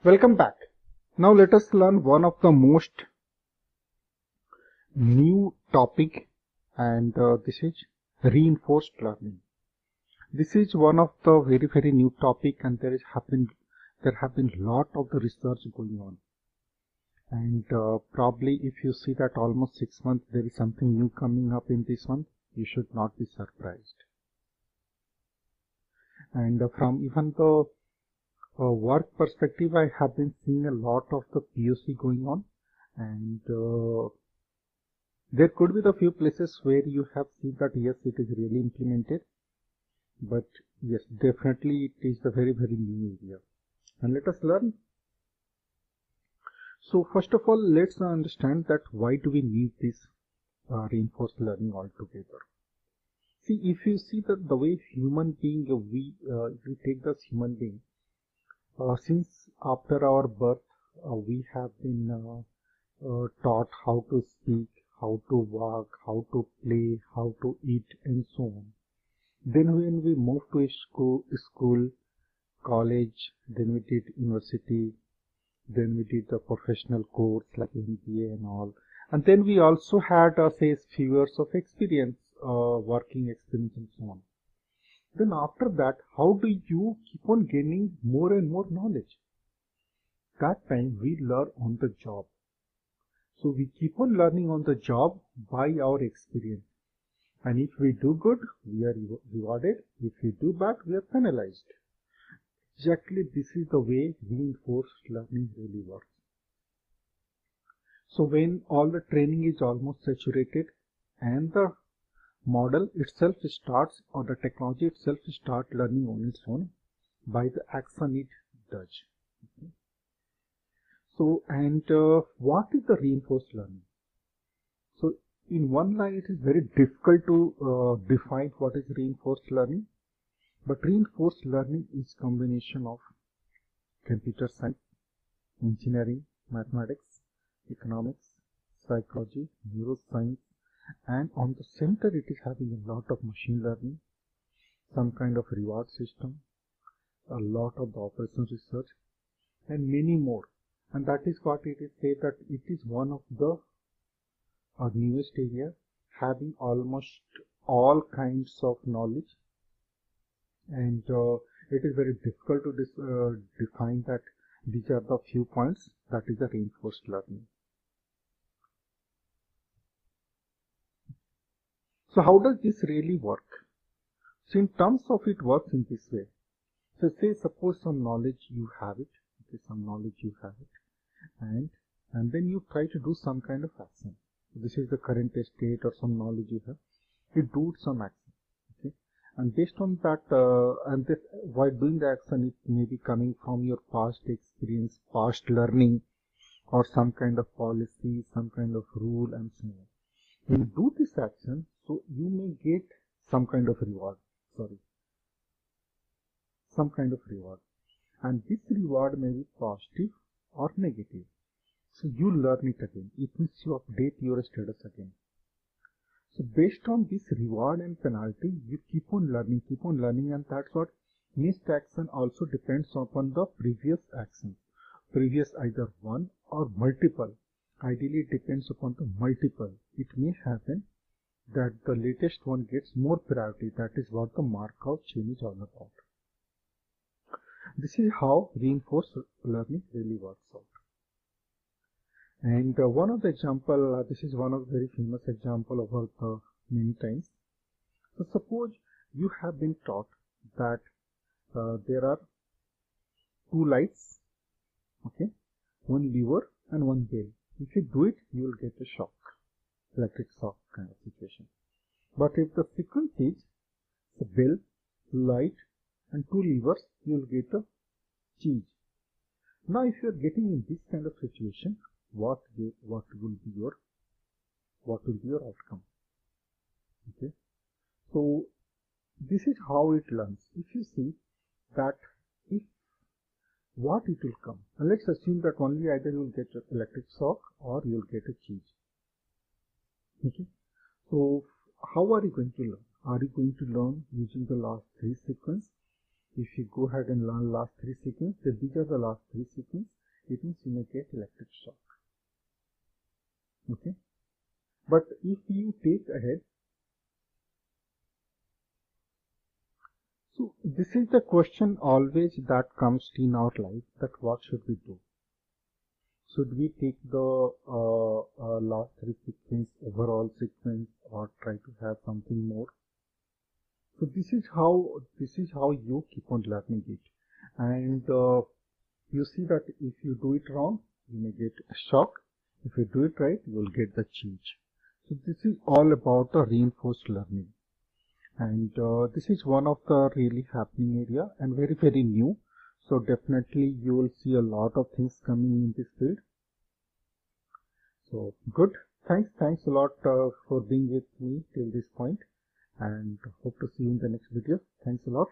Welcome back. Now let us learn one of the most new topic, and this is reinforced learning. This is one of the very new topic, and there have been lot of the research going on. And probably if you see that almost 6 months there is something new coming up in this one, you should not be surprised. And from even the work perspective, I have been seeing a lot of the POC going on, and there could be the few places where you have seen that yes, it is really implemented, but yes, definitely it is the very new area. And let us learn. So first of all, let's understand that why do we need this reinforced learning altogether. See, if you see that the way human being, if we take this human being, since after our birth, we have been taught how to speak, how to walk, how to play, how to eat, and so on. Then when we move to a school, college, then we did university, then we did the professional course like MBA and all. And then we also had, say, few years of experience, working experience and so on. Then after that, how do you keep on gaining more and more knowledge? That time we learn on the job. So we keep on learning on the job by our experience. And if we do good, we are rewarded. If we do bad, we are penalized. Exactly this is the way reinforced learning really works. So when all the training is almost saturated and the model itself starts, or the technology itself starts learning on its own by the action it does. Okay. So, and what is the reinforced learning? So in one line, it is very difficult to define what is reinforced learning. But reinforced learning is combination of computer science, engineering, mathematics, economics, psychology, neuroscience, and on the center it is having a lot of machine learning, some kind of reward system, a lot of the operations research, and many more. And that is what it is said that it is one of the newest area, having almost all kinds of knowledge, and it is very difficult to define that these are the few points that is the reinforced learning. So how does this really work? So in terms of it works in this way. So say suppose some knowledge you have it, okay, some knowledge you have it, and then you try to do some kind of action. So this is the current state or some knowledge you have. You do some action, okay, and based on that, and this while doing the action, it may be coming from your past experience, past learning, or some kind of policy, some kind of rule, and so on. When you do this action, so you may get some kind of reward. Some kind of reward, and this reward may be positive or negative. So you learn it again. It means you update your status again. So based on this reward and penalty, you keep on learning, and that's what next action also depends upon the previous action. Previous either one or multiple. Ideally it depends upon the multiple. It may happen that the latest one gets more priority. That is what the Markov chain is all about. This is how reinforced learning really works out. And one of the example, this is one of the very famous example about many times. So suppose you have been taught that there are two lights, okay, one lever and one bell. If you do it, you will get a shock, electric shock kind of situation. But if the sequence is the bell, light, and two levers, you will get a cheese. Now, if you are getting in this kind of situation, what will be your outcome? Okay, so this is how it learns. If you see that if what it will come, and let's assume that only either you will get an electric shock or you will get a cheese. Okay, so how are you going to learn? Are you going to learn using the last three sequence? if you go ahead and learn last 3 sequences, then these are the last 3 sequences, it means you may get electric shock. Okay, but if you take ahead, so this is the question always that comes in our life, that what should we do? Should we take the last 3 sequence, overall sequence, or try to have something more? So this is how you keep on learning it, and you see that if you do it wrong, you may get a shock. If you do it right, you will get the change. So this is all about the reinforced learning, and this is one of the really happening area and very new. So definitely you will see a lot of things coming in this field. So good. Thanks a lot for being with me till this point, and hope to see you in the next video. Thanks a lot.